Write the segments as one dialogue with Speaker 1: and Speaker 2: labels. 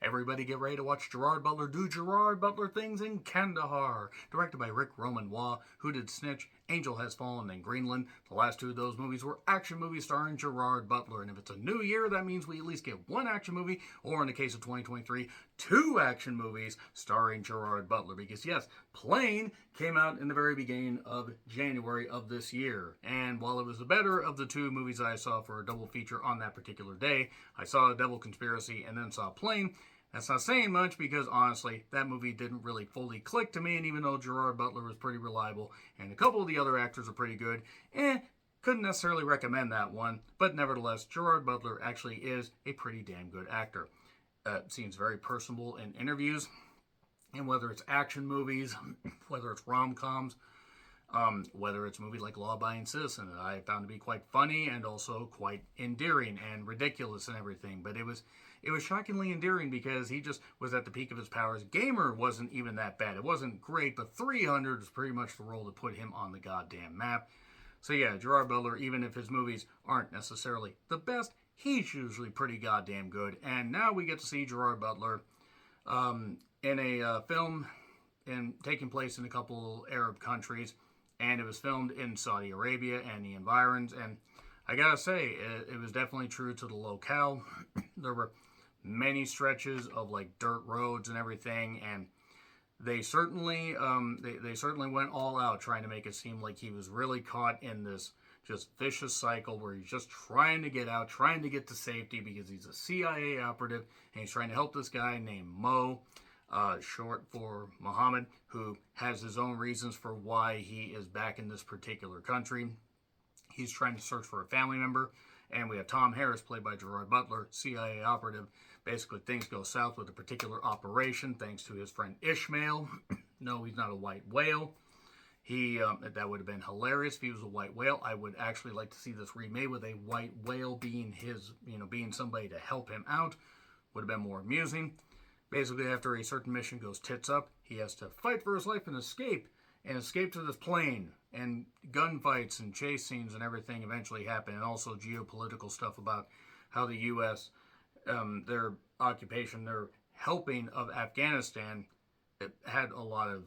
Speaker 1: Everybody get ready to watch Gerard Butler do Gerard Butler things in Kandahar. Directed by Rick Romanois, who did Snitch, Angel Has Fallen, and Greenland. The last two of those movies were action movies starring Gerard Butler. And if it's a new year, that means we at least get one action movie, or in the case of 2023, two action movies starring Gerard Butler. Because yes, Plane came out in the very beginning of January of this year. And while it was the better of the two movies I saw for a double feature on that particular day, I saw Devil Conspiracy and then saw Plane. That's not saying much because, honestly, that movie didn't really fully click to me, and even though Gerard Butler was pretty reliable and a couple of the other actors are pretty good, couldn't necessarily recommend that one, but nevertheless, Gerard Butler actually is a pretty damn good actor. Seems very personable in interviews, and whether it's action movies, whether it's rom-coms, whether it's a movie like Law Abiding Citizen that I found to be quite funny and also quite endearing and ridiculous and everything, but it was shockingly endearing because he just was at the peak of his powers. Gamer wasn't even that bad. It wasn't great, but 300 is pretty much the role to put him on the goddamn map. So yeah, Gerard Butler, even if his movies aren't necessarily the best, he's usually pretty goddamn good. And now we get to see Gerard Butler in a film taking place in a couple Arab countries. And it was filmed in Saudi Arabia and the environs. And I gotta say, it was definitely true to the locale. There were many stretches of like dirt roads and everything, and they certainly went all out trying to make it seem like he was really caught in this just vicious cycle where he's just trying to get out, trying to get to safety because he's a CIA operative and he's trying to help this guy named Mo, short for Muhammad, who has his own reasons for why he is back in this particular country. He's trying to search for a family member, and we have Tom Harris, played by Gerard Butler, CIA operative. Basically, things go south with a particular operation thanks to his friend Ishmael. No, he's not a white whale. That would have been hilarious if he was a white whale. I would actually like to see this remade with a white whale being being somebody to help him out. Would have been more amusing. Basically, after a certain mission goes tits up, he has to fight for his life and escape to this plane. And gunfights and chase scenes and everything eventually happen, and also geopolitical stuff about how the U.S., their occupation, their helping of Afghanistan, it had a lot of,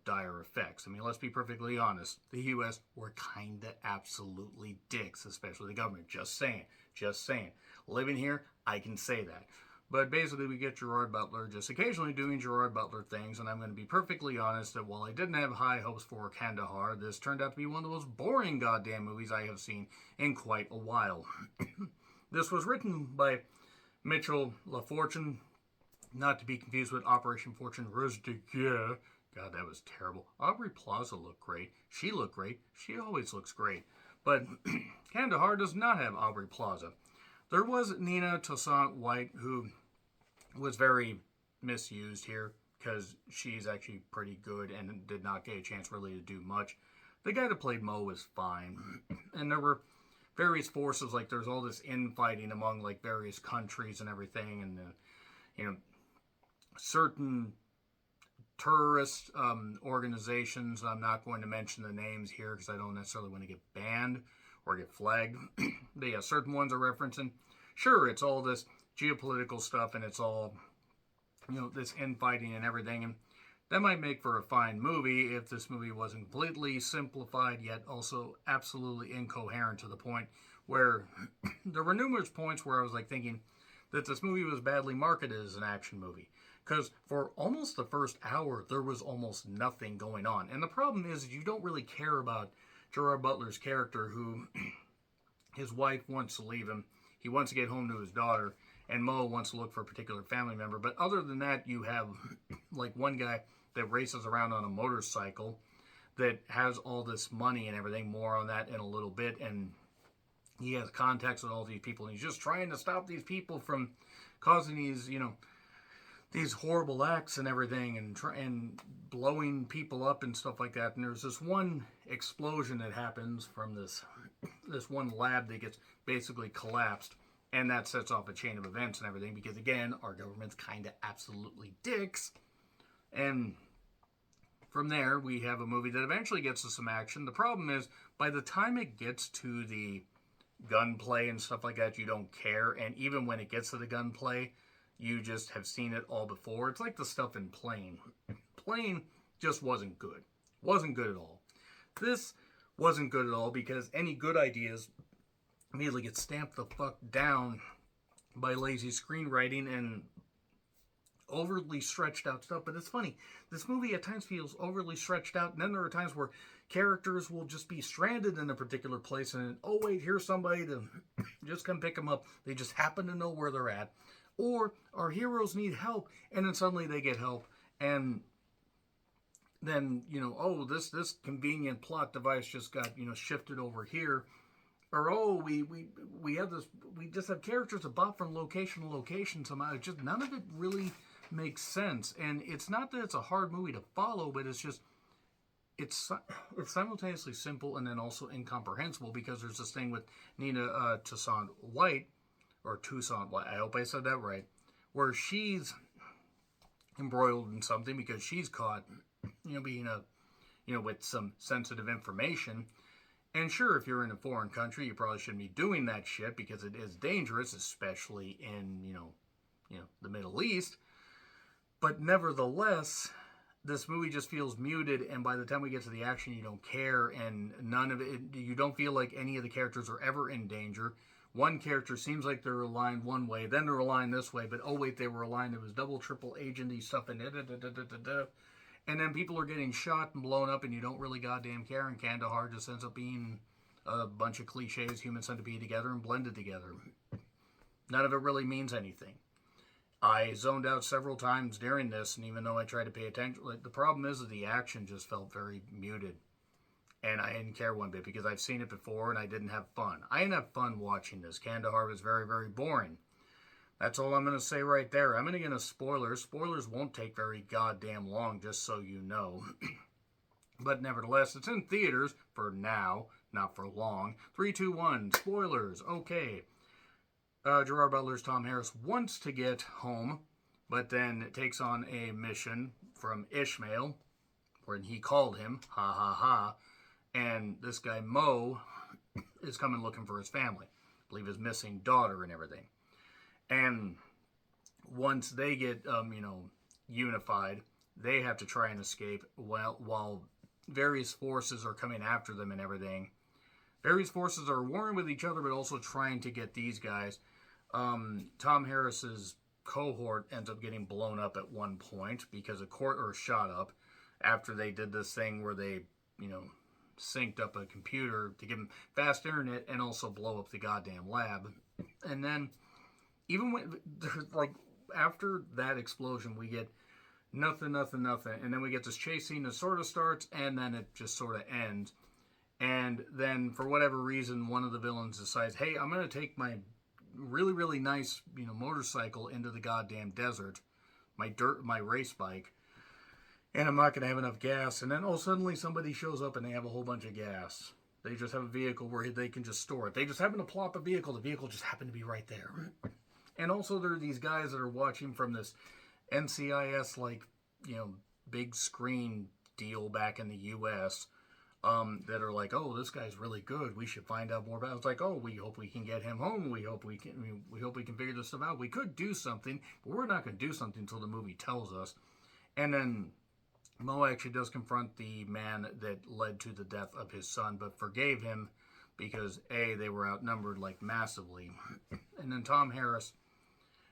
Speaker 1: dire effects. I mean, let's be perfectly honest. The U.S. were kind of absolutely dicks, especially the government. Just saying. Living here, I can say that. But basically, we get Gerard Butler just occasionally doing Gerard Butler things, and I'm going to be perfectly honest that while I didn't have high hopes for Kandahar, this turned out to be one of the most boring goddamn movies I have seen in quite a while. This was written by Mitchell LaFortune, not to be confused with Operation Fortune Rose de Guerre. God, that was terrible. Aubrey Plaza looked great. She looked great. She always looks great. But Kandahar does not have Aubrey Plaza. There was Nina Toussaint White, who was very misused here because she's actually pretty good and did not get a chance really to do much. The guy that played Mo was fine. And there were various forces, like there's all this infighting among like various countries and everything, and certain terrorist organizations. I'm not going to mention the names here because I don't necessarily want to get banned or get flagged. But yeah, certain ones are referencing. Sure, it's all this geopolitical stuff and it's all, this infighting and everything. And that might make for a fine movie if this movie wasn't completely simplified yet also absolutely incoherent to the point where there were numerous points where I was like thinking that this movie was badly marketed as an action movie. Because for almost the first hour, there was almost nothing going on. And the problem is you don't really care about Gerard Butler's character, who his wife wants to leave him. He wants to get home to his daughter, and Mo wants to look for a particular family member. But other than that, you have like one guy that races around on a motorcycle that has all this money and everything. More on that in a little bit. And he has contacts with all these people, and he's just trying to stop these people from causing these horrible acts and everything, and blowing people up and stuff like that. And there's this one explosion that happens from this one lab that gets basically collapsed, and that sets off a chain of events and everything, because again, our government's kind of absolutely dicks. And from there, we have a movie that eventually gets to some action. The problem is, by the time it gets to the gunplay and stuff like that, you don't care. And even when it gets to the gunplay, you just have seen it all before. It's like the stuff in Plane. Plane just wasn't good. Wasn't good at all. This wasn't good at all because any good ideas immediately get stamped the fuck down by lazy screenwriting and overly stretched out stuff. But it's funny, this movie at times feels overly stretched out, and then there are times where characters will just be stranded in a particular place, and oh wait, here's somebody to just come pick them up. They just happen to know where they're at. Or our heroes need help, and then suddenly they get help, and then, oh, this convenient plot device just got, shifted over here. Or, oh, we have this, we just have characters that bop from location to location somehow. It's just, none of it really makes sense. And it's not that it's a hard movie to follow, but it's just, it's simultaneously simple and then also incomprehensible, because there's this thing with Nina Toussaint White, or Toussaint White, I hope I said that right, where she's embroiled in something because she's caught, being with some sensitive information. And sure, if you're in a foreign country, you probably shouldn't be doing that shit because it is dangerous, especially in, the Middle East. But nevertheless, this movie just feels muted, and by the time we get to the action, you don't care, and none of it, you don't feel like any of the characters are ever in danger. One character seems like they're aligned one way, then they're aligned this way, but oh wait, they were aligned, it was double, triple agency stuff, and and then people are getting shot and blown up, and you don't really goddamn care, and Kandahar just ends up being a bunch of cliches, human centipede together and blended together. None of it really means anything. I zoned out several times during this, and even though I tried to pay attention, the problem is that the action just felt very muted. And I didn't care one bit because I've seen it before and I didn't have fun. I didn't have fun watching this. Kandahar was very, very boring. That's all I'm going to say right there. I'm going to get into spoilers. Spoilers won't take very goddamn long, just so you know. But nevertheless, it's in theaters for now, not for long. 3, 2, 1, spoilers. Okay. Gerard Butler's Tom Harris wants to get home, but then takes on a mission from Ishmael, when he called him, ha ha ha. And this guy, Mo, is coming looking for his family. I believe his missing daughter and everything. And once they get, unified, they have to try and escape while various forces are coming after them and everything. Various forces are warring with each other, but also trying to get these guys. Tom Harris's cohort ends up getting blown up at one point because shot up after they did this thing where they, synced up a computer to give them fast internet and also blow up the goddamn lab. And then, even when, after that explosion, we get nothing. And then we get this chase scene that sort of starts, and then it just sort of ends. And then, for whatever reason, one of the villains decides, hey, I'm going to take my really, really nice, motorcycle into the goddamn desert, my race bike, and I'm not going to have enough gas. And then, suddenly somebody shows up and they have a whole bunch of gas. They just have a vehicle where they can just store it. They just happen to plop a vehicle. The vehicle just happened to be right there. And also there are these guys that are watching from this NCIS, big screen deal back in the U.S., that are like, oh, this guy's really good. We should find out more about it. It's like, oh, we hope we can get him home. We hope we can figure this stuff out. We could do something, but we're not going to do something until the movie tells us. And then Mo actually does confront the man that led to the death of his son, but forgave him because, A, they were outnumbered, massively. And then Tom Harris,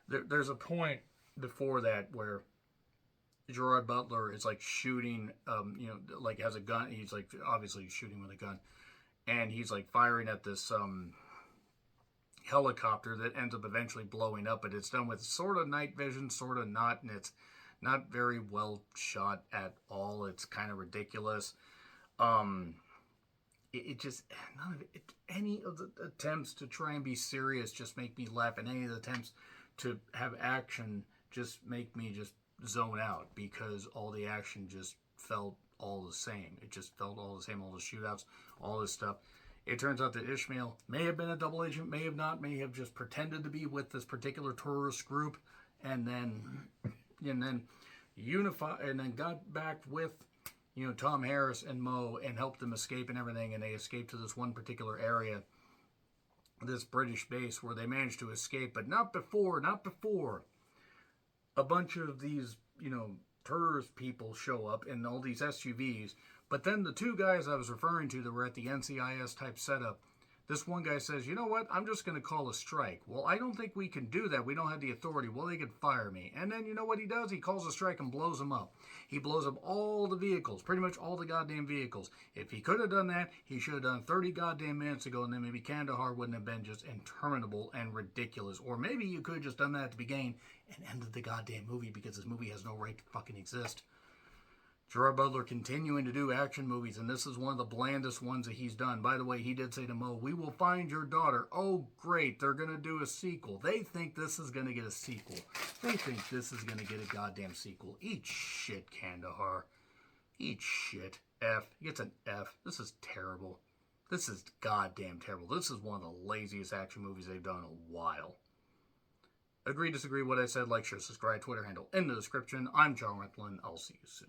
Speaker 1: there's a point before that where Gerard Butler is, shooting, has a gun. He's, obviously shooting with a gun. And he's, firing at this helicopter that ends up eventually blowing up. But it's done with sort of night vision, sort of not, and it's not very well shot at all. It's kind of ridiculous. It just, none of it, any of the attempts to try and be serious just make me laugh, and any of the attempts to have action just make me just zone out, because all the action just felt all the same. It just felt all the same, all the shootouts, all this stuff. It turns out that Ishmael may have been a double agent, may have not, may have just pretended to be with this particular terrorist group, and then unified, and then got back with, Tom Harris and Mo, and helped them escape and everything, and they escaped to this one particular area, this British base, where they managed to escape, but not before a bunch of these, tourist people show up in all these SUVs. But then the two guys I was referring to that were at the NCIS type setup, this one guy says, you know what, I'm just going to call a strike. Well, I don't think we can do that. We don't have the authority. Well, they could fire me. And then you know what he does? He calls a strike and blows them up. He blows up all the vehicles, pretty much all the goddamn vehicles. If he could have done that, he should have done 30 goddamn minutes ago, and then maybe Kandahar wouldn't have been just interminable and ridiculous. Or maybe you could have just done that at the beginning and ended the goddamn movie, because this movie has no right to fucking exist. Gerard Butler continuing to do action movies, and this is one of the blandest ones that he's done. By the way, he did say to Mo, we will find your daughter. Oh, great, they're going to do a sequel. They think this is going to get a sequel. They think this is going to get a goddamn sequel. Eat shit, Kandahar. Eat shit. F. He gets an F. This is terrible. This is goddamn terrible. This is one of the laziest action movies they've done in a while. Agree, disagree, what I said, like, share, subscribe, Twitter handle in the description. I'm John Rant. I'll see you soon.